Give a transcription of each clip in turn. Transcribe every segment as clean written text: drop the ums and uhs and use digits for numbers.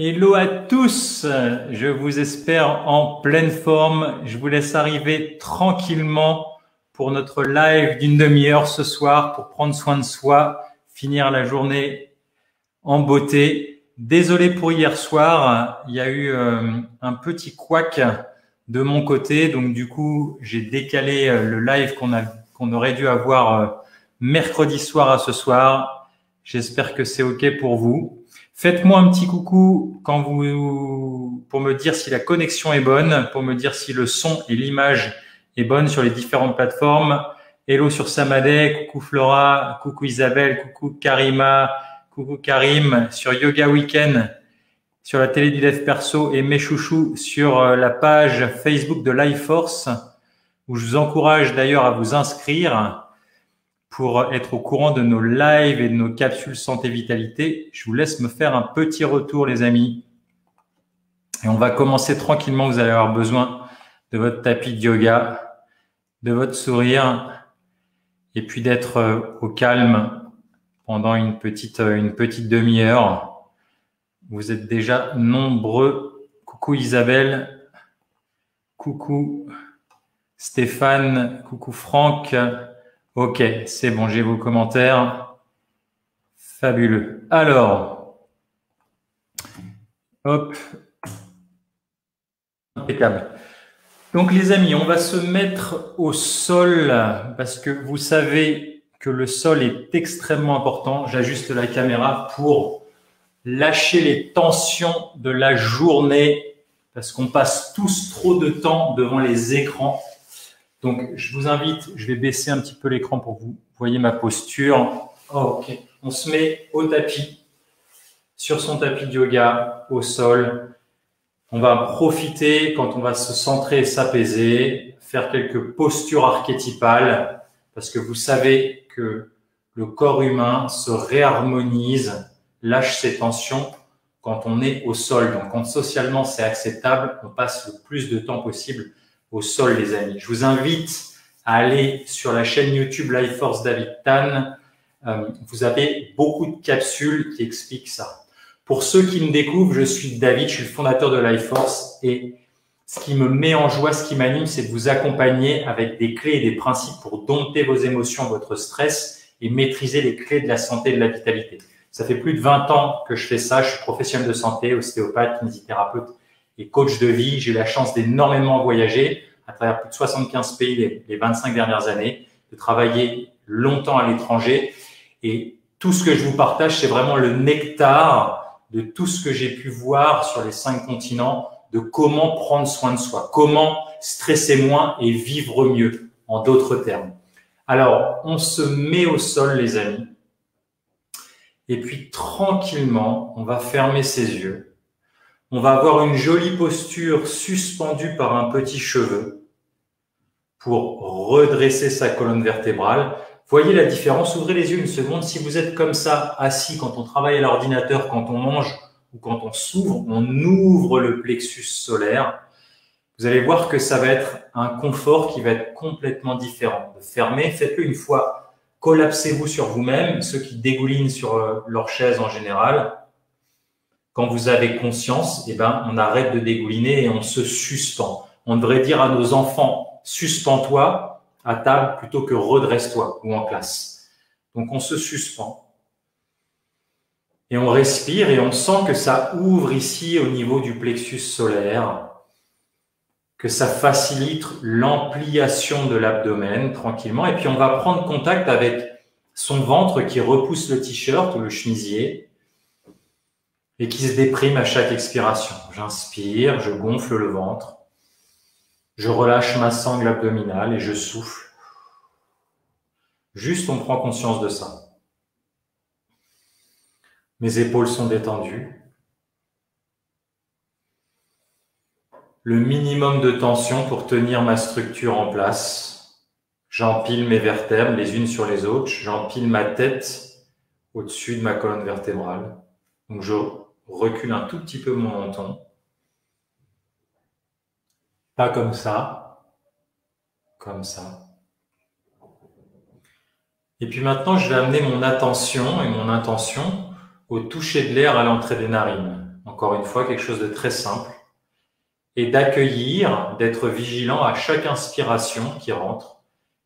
Hello à tous, je vous espère en pleine forme. Je vous laisse arriver tranquillement pour notre live d'une demi-heure ce soir pour prendre soin de soi, finir la journée en beauté. Désolé pour hier soir, il y a eu un petit couac de mon côté, donc du coup j'ai décalé le live qu'on aurait dû avoir mercredi soir à ce soir. J'espère que c'est OK pour vous. Faites-moi un petit coucou pour me dire si la connexion est bonne, pour me dire si le son et l'image est bonne sur les différentes plateformes. Hello sur Samadeh, coucou Flora, coucou Isabelle, coucou Karima, coucou Karim sur Yoga Weekend, sur la télé du Dev Perso et mes chouchous sur la page Facebook de Life Force, où je vous encourage d'ailleurs à vous inscrire pour être au courant de nos lives et de nos capsules santé-vitalité. Je vous laisse me faire un petit retour, les amis. Et on va commencer tranquillement. Vous allez avoir besoin de votre tapis de yoga, de votre sourire, et puis d'être au calme pendant une petite demi-heure. Vous êtes déjà nombreux. Coucou Isabelle, coucou Stéphane, coucou Franck. Ok, c'est bon, j'ai vos commentaires. Fabuleux. Alors, hop, impeccable. Donc les amis, on va se mettre au sol parce que vous savez que le sol est extrêmement important. J'ajuste la caméra pour lâcher les tensions de la journée parce qu'on passe tous trop de temps devant les écrans. Donc, je vous invite, je vais baisser un petit peu l'écran pour que vous voyez ma posture. Oh, ok. On se met au tapis, sur son tapis de yoga, au sol. On va profiter quand on va se centrer et s'apaiser, faire quelques postures archétypales, parce que vous savez que le corps humain se réharmonise, lâche ses tensions quand on est au sol. Donc, quand socialement c'est acceptable, on passe le plus de temps possible au sol, les amis. Je vous invite à aller sur la chaîne YouTube Life Force David Tan. Vous avez beaucoup de capsules qui expliquent ça. Pour ceux qui me découvrent, je suis David, je suis le fondateur de Life Force et ce qui me met en joie, ce qui m'anime, c'est de vous accompagner avec des clés et des principes pour dompter vos émotions, votre stress et maîtriser les clés de la santé et de la vitalité. Ça fait plus de 20 ans que je fais ça. Je suis professionnel de santé, ostéopathe, kinésithérapeute et coach de vie. J'ai eu la chance d'énormément voyager à travers plus de 75 pays les 25 dernières années, de travailler longtemps à l'étranger. Et tout ce que je vous partage, c'est vraiment le nectar de tout ce que j'ai pu voir sur les 5 continents, de comment prendre soin de soi, comment stresser moins et vivre mieux, en d'autres termes. Alors, on se met au sol, les amis. Et puis, tranquillement, on va fermer ses yeux. On va avoir une jolie posture suspendue par un petit cheveu pour redresser sa colonne vertébrale. Voyez la différence, ouvrez les yeux une seconde. Si vous êtes comme ça, assis quand on travaille à l'ordinateur, quand on mange ou quand on s'ouvre, on ouvre le plexus solaire. Vous allez voir que ça va être un confort qui va être complètement différent. De fermer, faites-le une fois. Collapsez-vous sur vous-même, ceux qui dégoulinent sur leur chaise en général. Quand vous avez conscience, eh ben, on arrête de dégouliner et on se suspend. On devrait dire à nos enfants, suspends-toi à table plutôt que redresse-toi ou en classe. Donc, on se suspend. Et on respire et on sent que ça ouvre ici au niveau du plexus solaire, que ça facilite l'ampliation de l'abdomen tranquillement. Et puis, on va prendre contact avec son ventre qui repousse le t-shirt ou le chemisier et qui se déprime à chaque expiration. J'inspire, je gonfle le ventre, je relâche ma sangle abdominale et je souffle. Juste, on prend conscience de ça. Mes épaules sont détendues. Le minimum de tension pour tenir ma structure en place. J'empile mes vertèbres les unes sur les autres. J'empile ma tête au-dessus de ma colonne vertébrale. Donc, je recule un tout petit peu mon menton. Pas comme ça. Comme ça. Et puis maintenant, je vais amener mon attention et mon intention au toucher de l'air à l'entrée des narines. Encore une fois, quelque chose de très simple. Et d'accueillir, d'être vigilant à chaque inspiration qui rentre,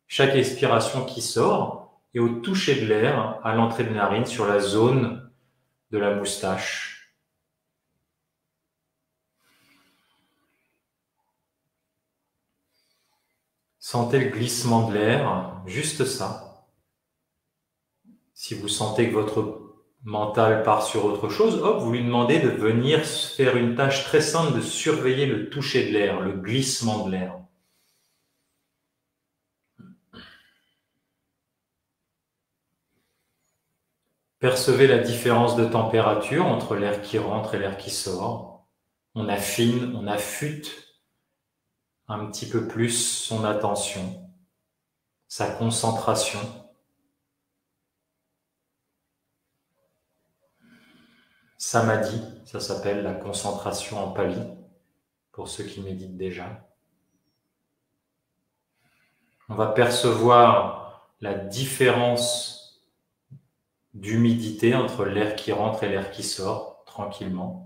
chaque expiration qui sort, et au toucher de l'air à l'entrée des narines sur la zone de la moustache. Sentez le glissement de l'air, juste ça. Si vous sentez que votre mental part sur autre chose, hop, vous lui demandez de venir faire une tâche très simple de surveiller le toucher de l'air, le glissement de l'air. Percevez la différence de température entre l'air qui rentre et l'air qui sort. On affine, on affûte un petit peu plus son attention, sa concentration. Samadhi, ça s'appelle la concentration en pali, pour ceux qui méditent déjà. On va percevoir la différence d'humidité entre l'air qui rentre et l'air qui sort, tranquillement.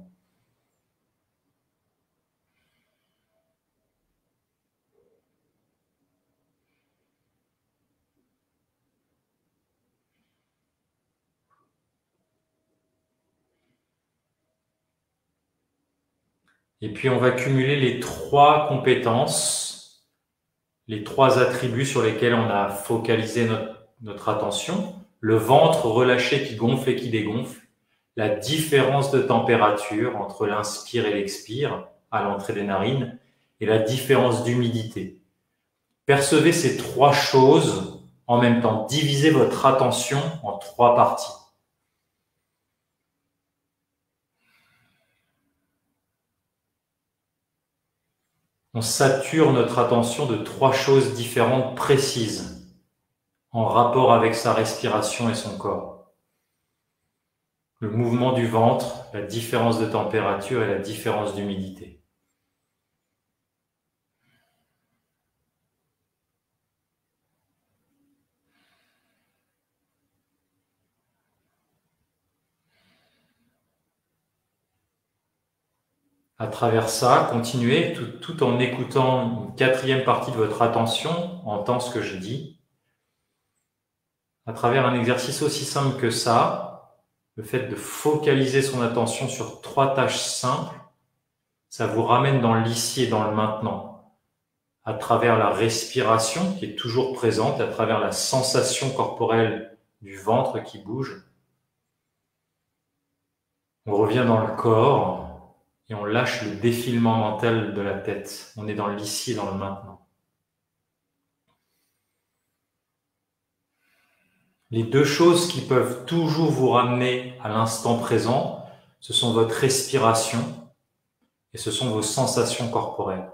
Et puis on va cumuler les 3 compétences, les 3 attributs sur lesquels on a focalisé notre attention. Le ventre relâché qui gonfle et qui dégonfle, la différence de température entre l'inspire et l'expire à l'entrée des narines, et la différence d'humidité. Percevez ces 3 choses en même temps. Divisez votre attention en 3 parties. On sature notre attention de 3 choses différentes précises, en rapport avec sa respiration et son corps. Le mouvement du ventre, la différence de température et la différence d'humidité. À travers ça, continuez tout en écoutant une 4e partie de votre attention, entend ce que je dis. À travers un exercice aussi simple que ça, le fait de focaliser son attention sur 3 tâches simples, ça vous ramène dans l'ici et dans le maintenant. À travers la respiration qui est toujours présente, à travers la sensation corporelle du ventre qui bouge, on revient dans le corps et on lâche le défilement mental de la tête. On est dans l'ici et dans le maintenant. Les 2 choses qui peuvent toujours vous ramener à l'instant présent, ce sont votre respiration et ce sont vos sensations corporelles.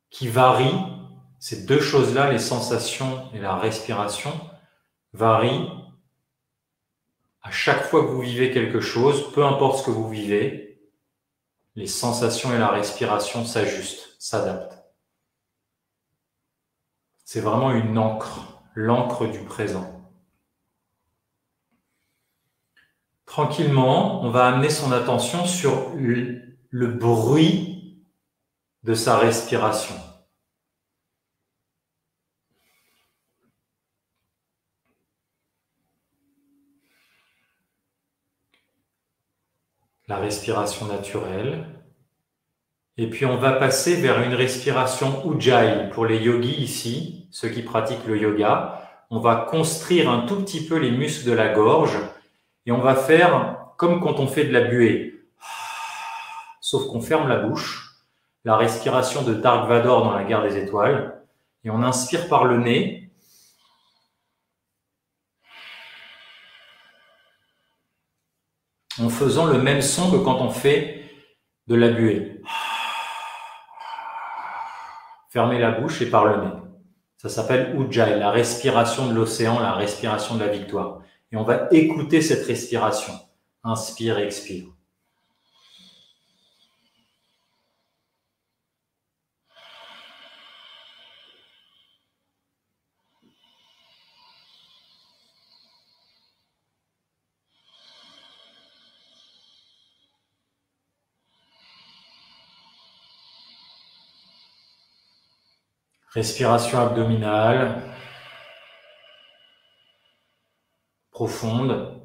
Qui varient, ces 2 choses-là, les sensations et la respiration, varient à chaque fois que vous vivez quelque chose, peu importe ce que vous vivez, les sensations et la respiration s'ajustent, s'adaptent. C'est vraiment une encre, l'encre du présent. Tranquillement, on va amener son attention sur le bruit de sa respiration. La respiration naturelle. Et puis on va passer vers une respiration Ujjayi. Pour les yogis ici, ceux qui pratiquent le yoga, on va constrire un tout petit peu les muscles de la gorge et on va faire comme quand on fait de la buée. Sauf qu'on ferme la bouche, la respiration de Dark Vador dans la guerre des étoiles, et on inspire par le nez. En faisant le même son que quand on fait de la buée. Fermez la bouche et par le nez. Ça s'appelle Ujjayi, la respiration de l'océan, la respiration de la victoire. Et on va écouter cette respiration. Inspire, expire. Respiration abdominale, profonde.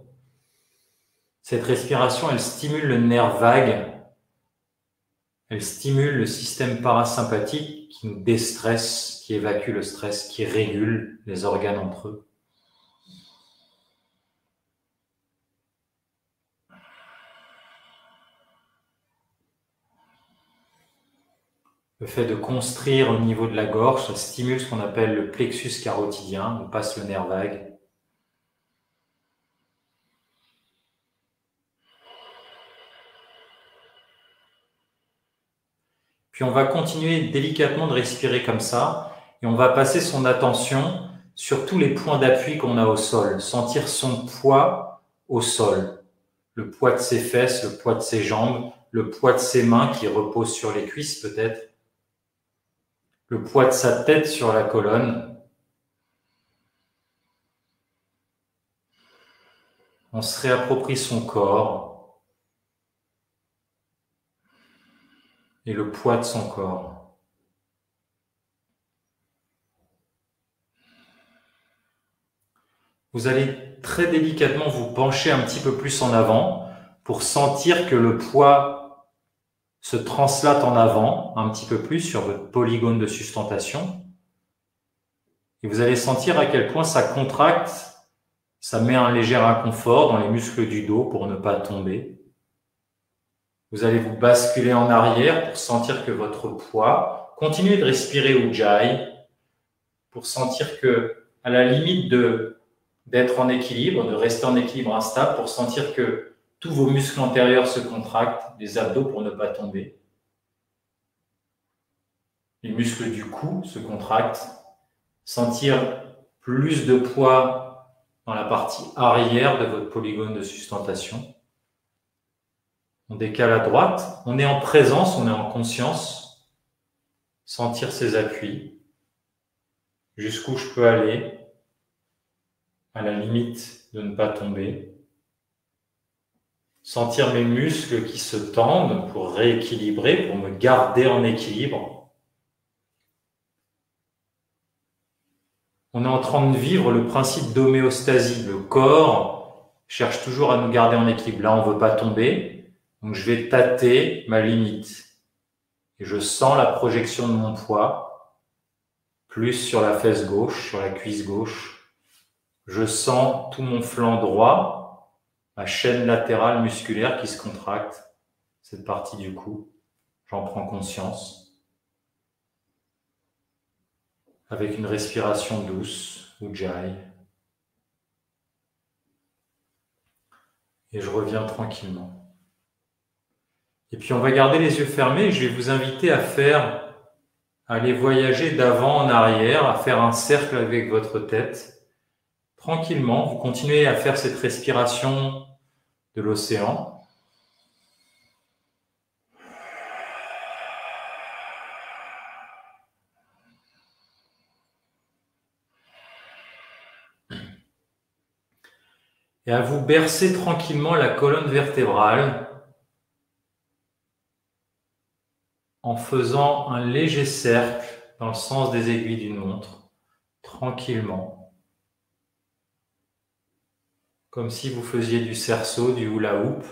Cette respiration, elle stimule le nerf vague, elle stimule le système parasympathique qui nous déstresse, qui évacue le stress, qui régule les organes entre eux. Le fait de construire au niveau de la gorge, ça stimule ce qu'on appelle le plexus carotidien, on passe le nerf vague. Puis on va continuer délicatement de respirer comme ça, et on va passer son attention sur tous les points d'appui qu'on a au sol, sentir son poids au sol, le poids de ses fesses, le poids de ses jambes, le poids de ses mains qui reposent sur les cuisses peut-être, le poids de sa tête sur la colonne. On se réapproprie son corps et le poids de son corps. Vous allez très délicatement vous pencher un petit peu plus en avant pour sentir que le poids se translate en avant un petit peu plus sur votre polygone de sustentation. Et vous allez sentir à quel point ça contracte, ça met un léger inconfort dans les muscles du dos pour ne pas tomber. Vous allez vous basculer en arrière pour sentir que votre poids, continuez de respirer Ujjayi pour sentir que, à la limite d'être en équilibre, de rester en équilibre instable, pour sentir que tous vos muscles antérieurs se contractent, les abdos pour ne pas tomber. Les muscles du cou se contractent. Sentir plus de poids dans la partie arrière de votre polygone de sustentation. On décale à droite, on est en présence, on est en conscience. Sentir ses appuis. Jusqu'où je peux aller, à la limite de ne pas tomber. Sentir mes muscles qui se tendent pour rééquilibrer, pour me garder en équilibre. On est en train de vivre le principe d'homéostasie. Le corps cherche toujours à nous garder en équilibre. Là, on ne veut pas tomber, donc je vais tâter ma limite. Et je sens la projection de mon poids, plus sur la fesse gauche, sur la cuisse gauche. Je sens tout mon flanc droit, ma chaîne latérale musculaire qui se contracte, cette partie du cou. J'en prends conscience. Avec une respiration douce, Ujjayi. Et je reviens tranquillement. Et puis on va garder les yeux fermés. Je vais vous inviter à aller voyager d'avant en arrière, à faire un cercle avec votre tête. Tranquillement, vous continuez à faire cette respiration de l'océan. Et à vous bercer tranquillement la colonne vertébrale en faisant un léger cercle dans le sens des aiguilles d'une montre, tranquillement. Comme si vous faisiez du cerceau, du hula hoop,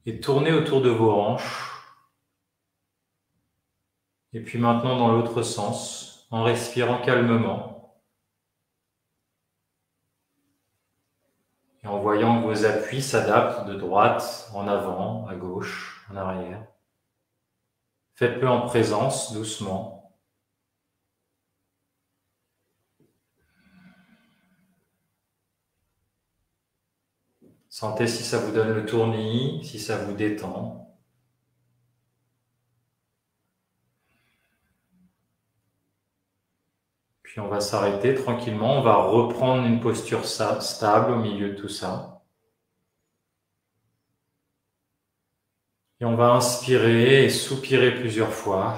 et tournez autour de vos hanches. Et puis maintenant dans l'autre sens, en respirant calmement. Et en voyant que vos appuis s'adaptent de droite en avant, à gauche, en arrière. Faites-le en présence, doucement. Sentez si ça vous donne le tournis, si ça vous détend. Puis on va s'arrêter tranquillement, on va reprendre une posture stable au milieu de tout ça. Et on va inspirer et soupirer plusieurs fois.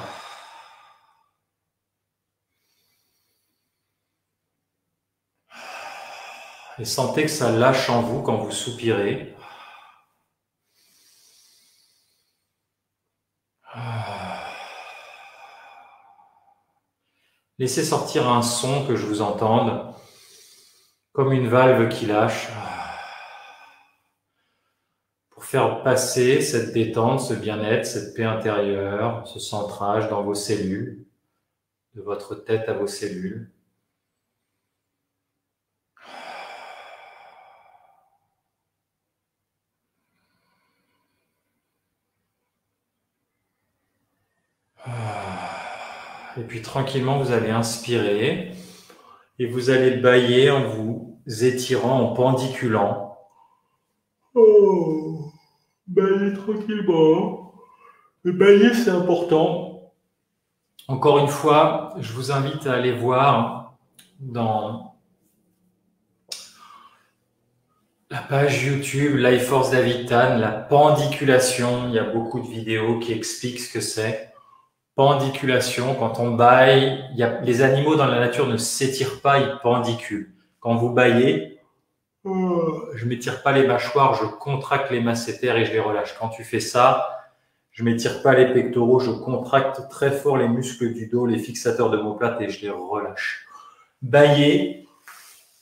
Et sentez que ça lâche en vous quand vous soupirez. Laissez sortir un son que je vous entende, comme une valve qui lâche, pour faire passer cette détente, ce bien-être, cette paix intérieure, ce centrage dans vos cellules, de votre tête à vos cellules. Et puis tranquillement, vous allez inspirer et vous allez bâiller en vous étirant, en pendiculant. Oh, bâiller tranquillement. Le bâiller, c'est important. Encore une fois, je vous invite à aller voir dans la page YouTube Life Force David Tan, la pendiculation. Il y a beaucoup de vidéos qui expliquent ce que c'est. Pendiculation, quand on bâille, les animaux dans la nature ne s'étirent pas, ils pendiculent. Quand vous bâillez, je ne m'étire pas les mâchoires, je contracte les masséter et je les relâche. Quand tu fais ça, je ne m'étire pas les pectoraux, je contracte très fort les muscles du dos, les fixateurs d'omoplate et je les relâche. Bâillez,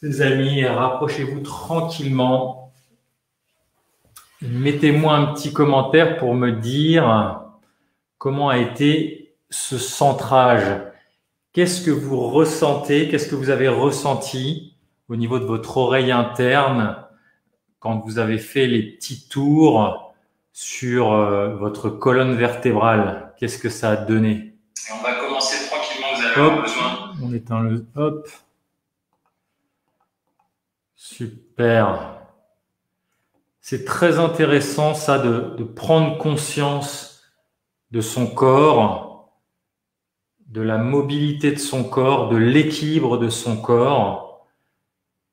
les amis, et rapprochez-vous tranquillement. Mettez-moi un petit commentaire pour me dire comment a été ce centrage. Qu'est-ce que vous ressentez? Qu'est-ce que vous avez ressenti au niveau de votre oreille interne quand vous avez fait les petits tours sur votre colonne vertébrale? Qu'est-ce que ça a donné? Et on va commencer tranquillement, vous allez avoir besoin. On éteint le hop. Super. C'est très intéressant ça de prendre conscience de son corps, de la mobilité de son corps, de l'équilibre de son corps,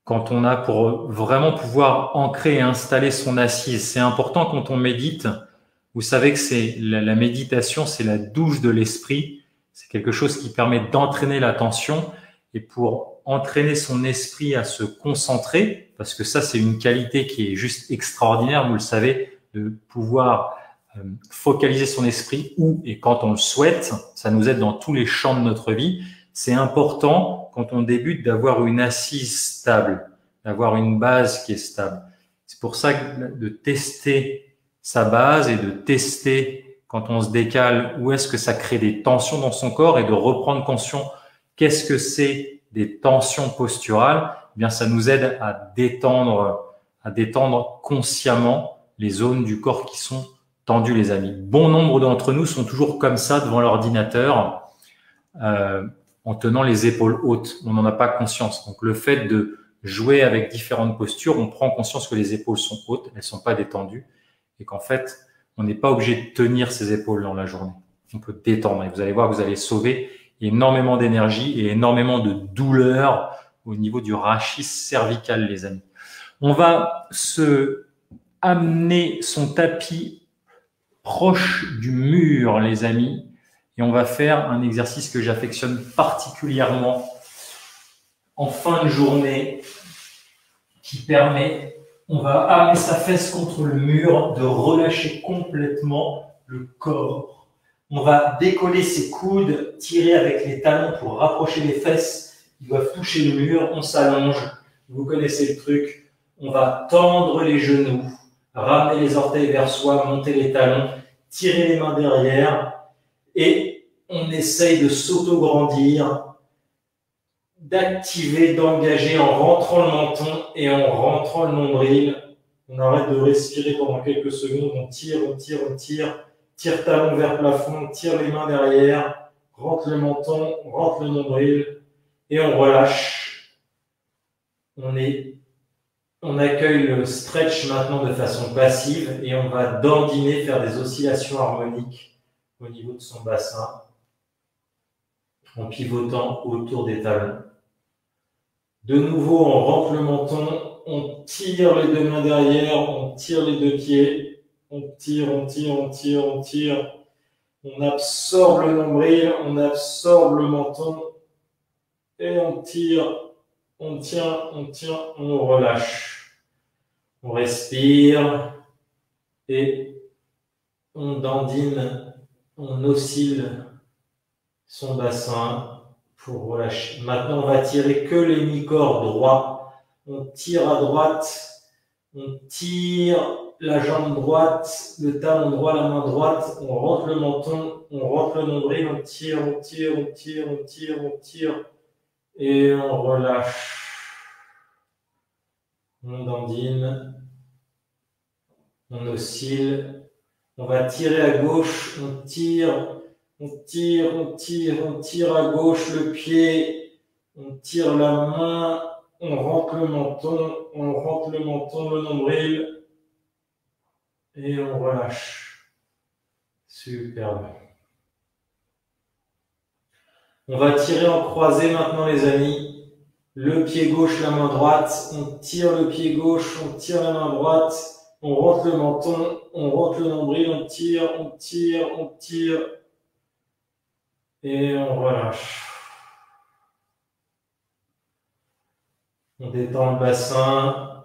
quand on a pour vraiment pouvoir ancrer et installer son assise. C'est important quand on médite. Vous savez que c'est la méditation, c'est la douche de l'esprit. C'est quelque chose qui permet d'entraîner l'attention. Et pour entraîner son esprit à se concentrer, parce que ça, c'est une qualité qui est juste extraordinaire, vous le savez, de pouvoir focaliser son esprit où et quand on le souhaite, ça nous aide dans tous les champs de notre vie. C'est important quand on débute d'avoir une assise stable, d'avoir une base qui est stable. C'est pour ça que de tester sa base et de tester quand on se décale où est-ce que ça crée des tensions dans son corps et de reprendre conscience qu'est-ce que c'est des tensions posturales. Eh bien, ça nous aide à détendre consciemment les zones du corps qui sont tendu, les amis. Bon nombre d'entre nous sont toujours comme ça devant l'ordinateur, en tenant les épaules hautes. On n'en a pas conscience. Donc, le fait de jouer avec différentes postures, on prend conscience que les épaules sont hautes, elles ne sont pas détendues, et qu'en fait, on n'est pas obligé de tenir ses épaules dans la journée. On peut détendre. Et vous allez voir que vous allez sauver énormément d'énergie et énormément de douleur au niveau du rachis cervical, les amis. On va se amener son tapis proche du mur, les amis, et on va faire un exercice que j'affectionne particulièrement en fin de journée, qui permet, on va amener sa fesse contre le mur, de relâcher complètement le corps. On va décoller ses coudes, tirer avec les talons pour rapprocher les fesses, ils doivent toucher le mur, on s'allonge, vous connaissez le truc, on va tendre les genoux, ramener les orteils vers soi, monter les talons, tirer les mains derrière et on essaye de s'auto-grandir, d'activer, d'engager en rentrant le menton et en rentrant le nombril. On arrête de respirer pendant quelques secondes, on tire, on tire, on tire, tire talon vers plafond, tire les mains derrière, rentre le menton, rentre le nombril et on relâche. On accueille le stretch maintenant de façon passive et on va dandiner, faire des oscillations harmoniques au niveau de son bassin en pivotant autour des talons. De nouveau, on rentre le menton, on tire les deux mains derrière, on tire les deux pieds, on tire, on tire, on tire, on tire. On absorbe le nombril, on absorbe le menton et on tire, on tient, on relâche. On respire et on dandine, on oscille son bassin pour relâcher. Maintenant, on va tirer que les mi-corps droits. On tire à droite, on tire la jambe droite, le talon droit, la main droite, on rentre le menton, on rentre le nombril, on tire, on tire, on tire, on tire, on tire, et on relâche. On dandine, on oscille, on va tirer à gauche, on tire, on tire, on tire, on tire à gauche le pied, on tire la main, on rentre le menton, le nombril, et on relâche. Superbe. On va tirer en croisé maintenant les amis. Le pied gauche, la main droite, on tire le pied gauche, on tire la main droite, on rentre le menton, on rentre le nombril, on tire, on tire, on tire, et on relâche. On détend le bassin.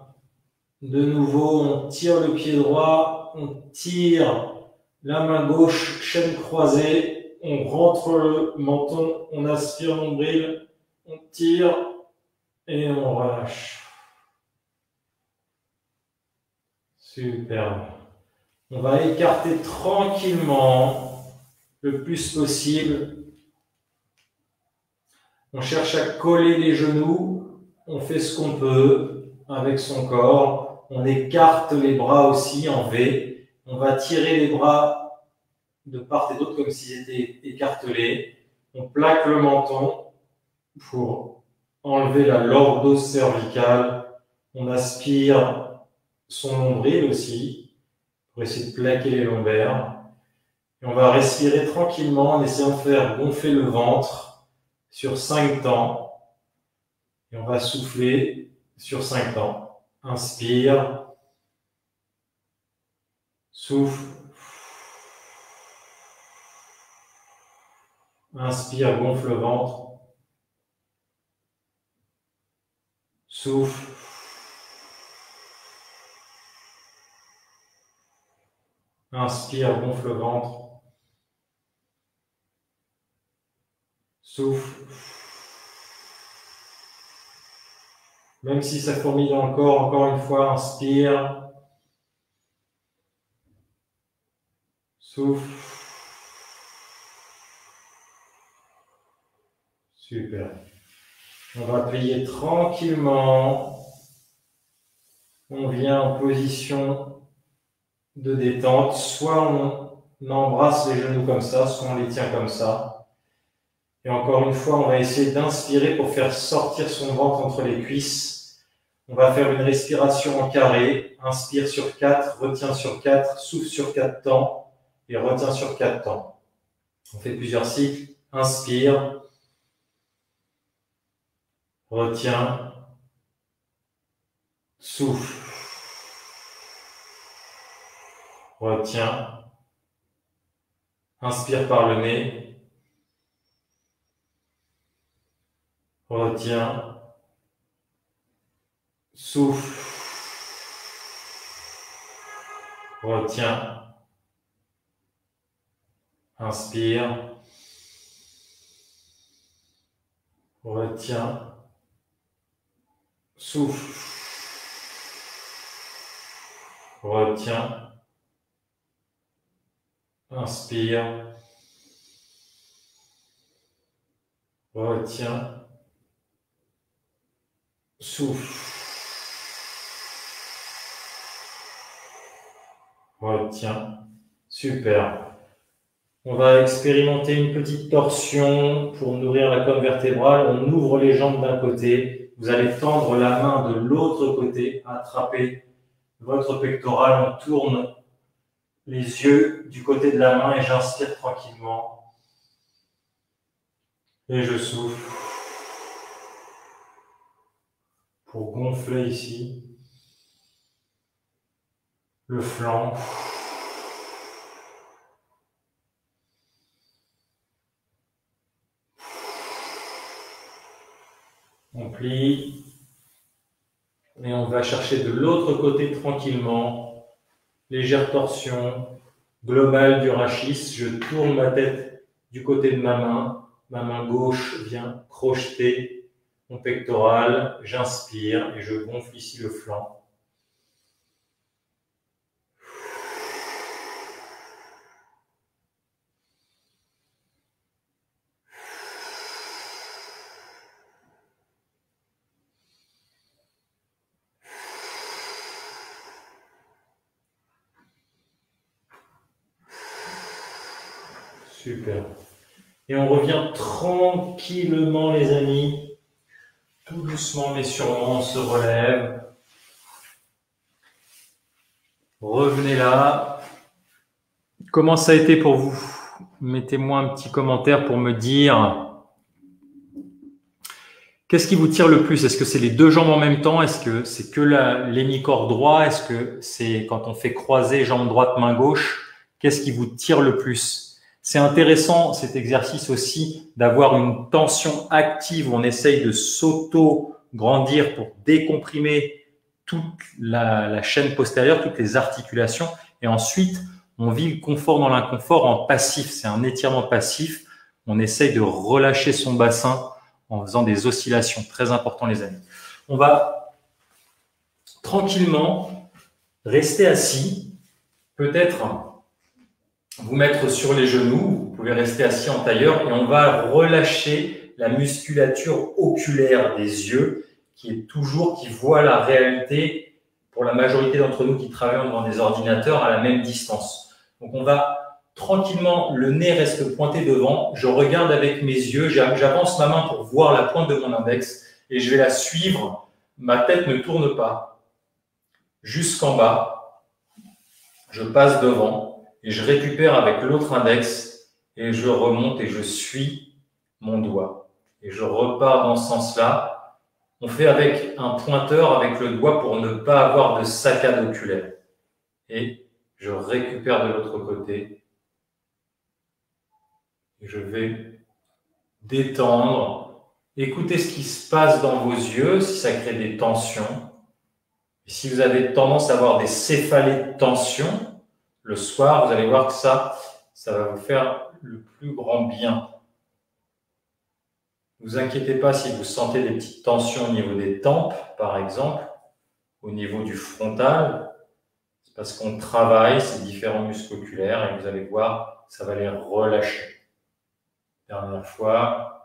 De nouveau, on tire le pied droit, on tire la main gauche, chaîne croisée, on rentre le menton, on aspire le nombril, on tire et on relâche. Superbe. On va écarter tranquillement le plus possible. On cherche à coller les genoux, on fait ce qu'on peut avec son corps. On écarte les bras aussi en V. On va tirer les bras de part et d'autre comme s'ils étaient écartelés. On plaque le menton pour enlever la lordose cervicale. On aspire son nombril aussi pour essayer de plaquer les lombaires. Et on va respirer tranquillement en essayant de faire gonfler le ventre sur 5 temps. Et on va souffler sur 5 temps. Inspire. Souffle. Inspire, gonfle le ventre. Souffle. Inspire, gonfle le ventre. Souffle. Même si ça fourmille dans le corps, encore une fois, inspire. Souffle. Super. On va plier tranquillement. On vient en position de détente. Soit on embrasse les genoux comme ça, soit on les tient comme ça. Et encore une fois, on va essayer d'inspirer pour faire sortir son ventre entre les cuisses. On va faire une respiration en carré. Inspire sur 4, retient sur 4, souffle sur 4 temps et retient sur 4 temps. On fait plusieurs cycles. Inspire. Retiens. Souffle. Retiens. Inspire par le nez. Retiens. Souffle. Retiens. Inspire. Retiens. Souffle. Retiens. Inspire. Retiens. Souffle. Retiens. Super. On va expérimenter une petite torsion pour nourrir la colonne vertébrale. On ouvre les jambes d'un côté. Vous allez tendre la main de l'autre côté, attraper votre pectoral. On tourne les yeux du côté de la main et j'inspire tranquillement. Et je souffle pour gonfler ici le flanc. On plie et on va chercher de l'autre côté tranquillement. Légère torsion globale du rachis. Je tourne ma tête du côté de ma main. Ma main gauche vient crocheter mon pectoral. J'inspire et je gonfle ici le flanc. Super. Et on revient tranquillement, les amis. Tout doucement, mais sûrement, on se relève. Revenez là. Comment ça a été pour vous? Mettez-moi un petit commentaire pour me dire qu'est-ce qui vous tire le plus? Est-ce que c'est les deux jambes en même temps? Est-ce que c'est que l'hémicorps droit? Est-ce que c'est quand on fait croiser jambe droite, main gauche? Qu'est-ce qui vous tire le plus? C'est intéressant cet exercice aussi d'avoir une tension active où on essaye de s'auto-grandir pour décomprimer toute la chaîne postérieure, toutes les articulations. Et ensuite, on vit le confort dans l'inconfort en passif. C'est un étirement passif. On essaye de relâcher son bassin en faisant des oscillations. Très important, les amis. On va tranquillement rester assis. Peut-être vous mettre sur les genoux. Vous pouvez rester assis en tailleur et on va relâcher la musculature oculaire des yeux qui voit la réalité pour la majorité d'entre nous qui travaillent devant des ordinateurs à la même distance. Donc on va tranquillement, le nez reste pointé devant, je regarde avec mes yeux, j'avance ma main pour voir la pointe de mon index et je vais la suivre. Ma tête ne tourne pas jusqu'en bas, je passe devant et je récupère avec l'autre index et je remonte et je suis mon doigt. Et je repars dans ce sens-là. On fait avec un pointeur, avec le doigt pour ne pas avoir de saccade oculaire. Et je récupère de l'autre côté. Et je vais détendre. Écoutez ce qui se passe dans vos yeux, si ça crée des tensions. Et si vous avez tendance à avoir des céphalées de tension, le soir, vous allez voir que ça va vous faire le plus grand bien. Ne vous inquiétez pas si vous sentez des petites tensions au niveau des tempes, par exemple, au niveau du frontal. C'est parce qu'on travaille ces différents muscles oculaires et vous allez voir, ça va les relâcher. Dernière fois.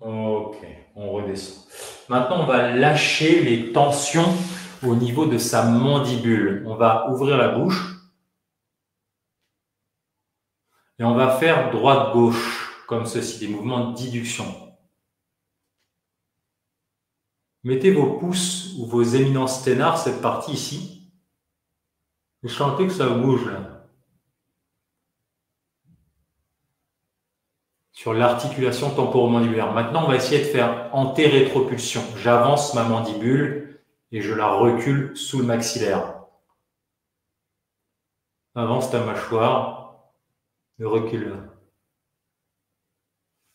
Ok, on redescend. Maintenant, on va lâcher les tensions au niveau de sa mandibule. On va ouvrir la bouche et on va faire droite-gauche, comme ceci, des mouvements d'idduction. Mettez vos pouces ou vos éminences sténars, cette partie ici, et sentez que ça bouge là. Sur l'articulation temporomandibulaire. Maintenant, on va essayer de faire antérétropulsion. J'avance ma mandibule et je la recule sous le maxillaire. Avance ta mâchoire et recule.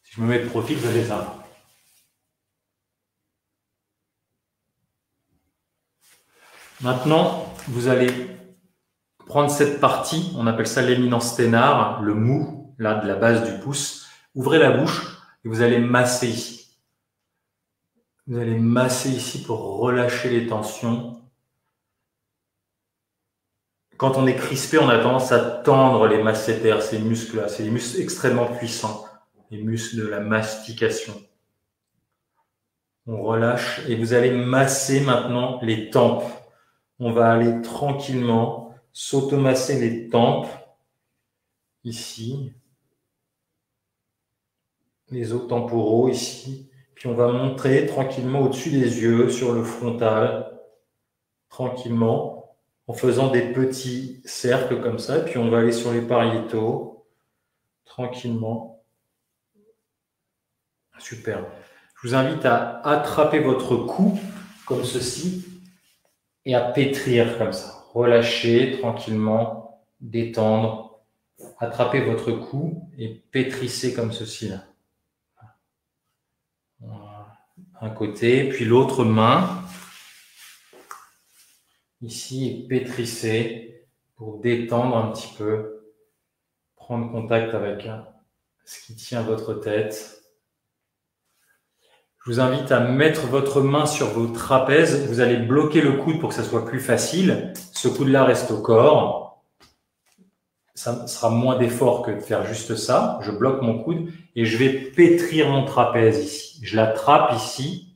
Si je me mets de profil, je fais ça. Maintenant, vous allez prendre cette partie, on appelle ça l'éminence sténare, le mou, là, de la base du pouce. Ouvrez la bouche et vous allez masser ici. Vous allez masser ici pour relâcher les tensions. Quand on est crispé, on a tendance à tendre les masséters, ces muscles-là. C'est des muscles extrêmement puissants, les muscles de la mastication. On relâche et vous allez masser maintenant les tempes. On va aller tranquillement s'automasser les tempes, ici, les os temporaux, ici. Puis on va monter tranquillement au-dessus des yeux, sur le frontal, tranquillement, en faisant des petits cercles comme ça. Puis on va aller sur les pariétaux, tranquillement. Super. Je vous invite à attraper votre cou, comme ceci, et à pétrir comme ça. Relâchez tranquillement, détendre. Attrapez votre cou et pétrissez comme ceci là. Un côté, puis l'autre main. ici et pétrissez pour détendre un petit peu, prendre contact avec ce qui tient votre tête. Je vous invite à mettre votre main sur vos trapèzes. Vous allez bloquer le coude pour que ça soit plus facile. Ce coude-là reste au corps. Ça sera moins d'effort que de faire juste ça. Je bloque mon coude et je vais pétrir mon trapèze ici. Je l'attrape ici,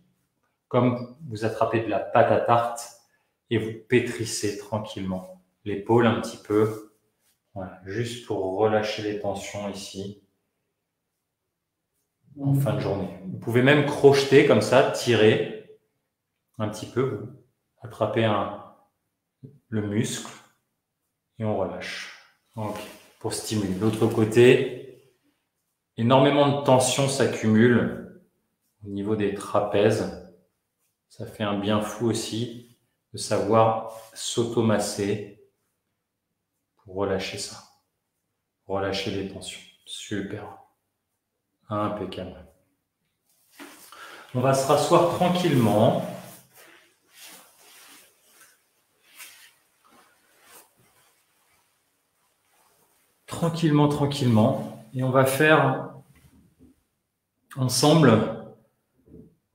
comme vous attrapez de la pâte à tarte, et vous pétrissez tranquillement. L'épaule un petit peu. Voilà, juste pour relâcher les tensions ici. En fin de journée. Vous pouvez même crocheter comme ça, tirer un petit peu, vous attrapez le muscle et on relâche. Ok, pour stimuler. L'autre côté, énormément de tension s'accumule au niveau des trapèzes. Ça fait un bien fou aussi de savoir s'automasser pour relâcher ça. Relâcher les tensions. Super. Impeccable. On va se rasseoir tranquillement. Tranquillement. Et on va faire ensemble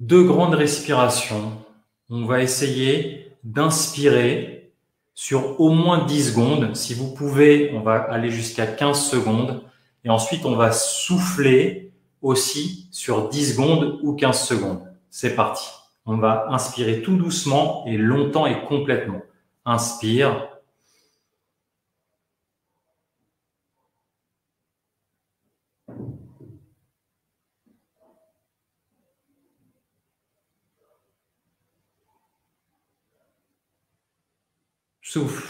2 grandes respirations. On va essayer d'inspirer sur au moins 10 secondes. Si vous pouvez, on va aller jusqu'à 15 secondes. Et ensuite, on va souffler aussi sur 10 secondes ou 15 secondes. C'est parti. On va inspirer tout doucement et longtemps et complètement. Inspire. Souffle.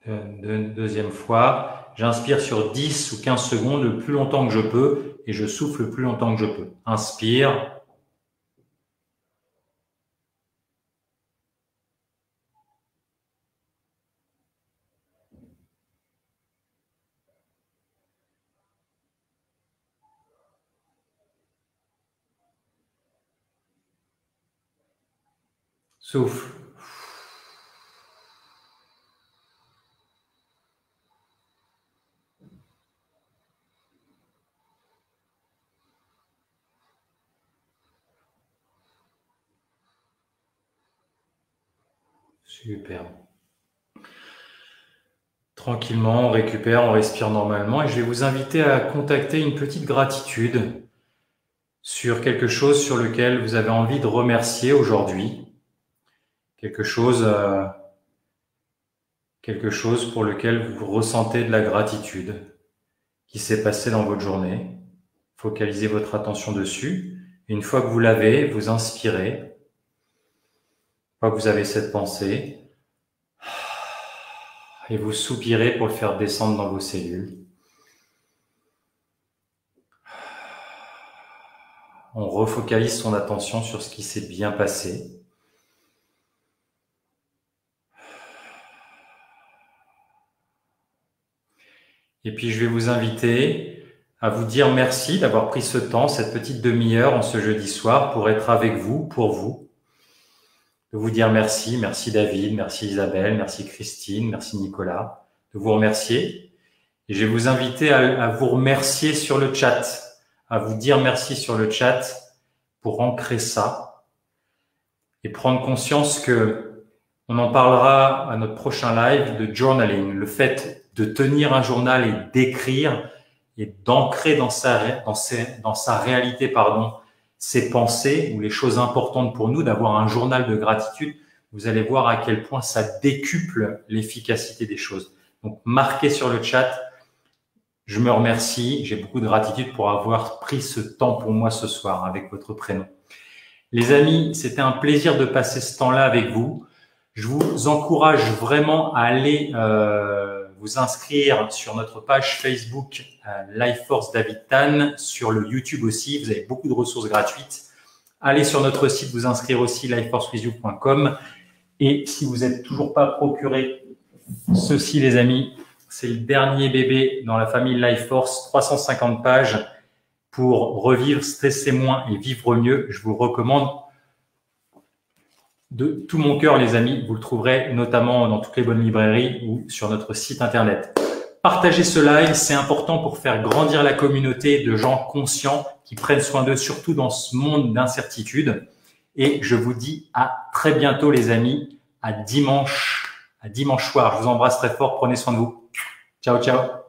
Deuxième fois, j'inspire sur 10 ou 15 secondes le plus longtemps que je peux et je souffle le plus longtemps que je peux. Inspire. Souffle. Super. Tranquillement, on récupère, on respire normalement et je vais vous inviter à contacter une petite gratitude sur quelque chose sur lequel vous avez envie de remercier aujourd'hui. Quelque chose pour lequel vous ressentez de la gratitude qui s'est passé dans votre journée. Focalisez votre attention dessus. Et une fois que vous l'avez, vous inspirez. Une fois que vous avez cette pensée, et vous soupirez pour le faire descendre dans vos cellules. On refocalise son attention sur ce qui s'est bien passé. Et puis, je vais vous inviter à vous dire merci d'avoir pris ce temps, cette petite demi-heure en ce jeudi soir pour être avec vous, pour vous. De vous dire merci. Merci David, merci Isabelle, merci Christine, merci Nicolas. De vous remercier. Et je vais vous inviter à vous remercier sur le chat, à vous dire merci sur le chat pour ancrer ça et prendre conscience que on en parlera à notre prochain live de journaling, le fait de tenir un journal et d'écrire et d'ancrer dans sa réalité, ses pensées ou les choses importantes pour nous, d'avoir un journal de gratitude. Vous allez voir à quel point ça décuple l'efficacité des choses. Donc, marquez sur le chat. Je me remercie. J'ai beaucoup de gratitude pour avoir pris ce temps pour moi ce soir avec votre prénom. Les amis, c'était un plaisir de passer ce temps-là avec vous. Je vous encourage vraiment à aller vous inscrire sur notre page Facebook Life Force David Tan, sur le YouTube aussi. Vous avez beaucoup de ressources gratuites. Allez sur notre site vous inscrire aussi, lifeforcewithyou.com. Et si vous n'êtes toujours pas procuré Ceci, les amis, c'est le dernier bébé dans la famille Life Force, 350 pages pour revivre, stresser moins et vivre mieux. Je vous le recommande de tout mon cœur, les amis. Vous le trouverez notamment dans toutes les bonnes librairies ou sur notre site internet. Partagez ce live, c'est important pour faire grandir la communauté de gens conscients qui prennent soin d'eux, surtout dans ce monde d'incertitude. Et je vous dis à très bientôt, les amis, à dimanche soir. Je vous embrasse très fort, prenez soin de vous. Ciao, ciao.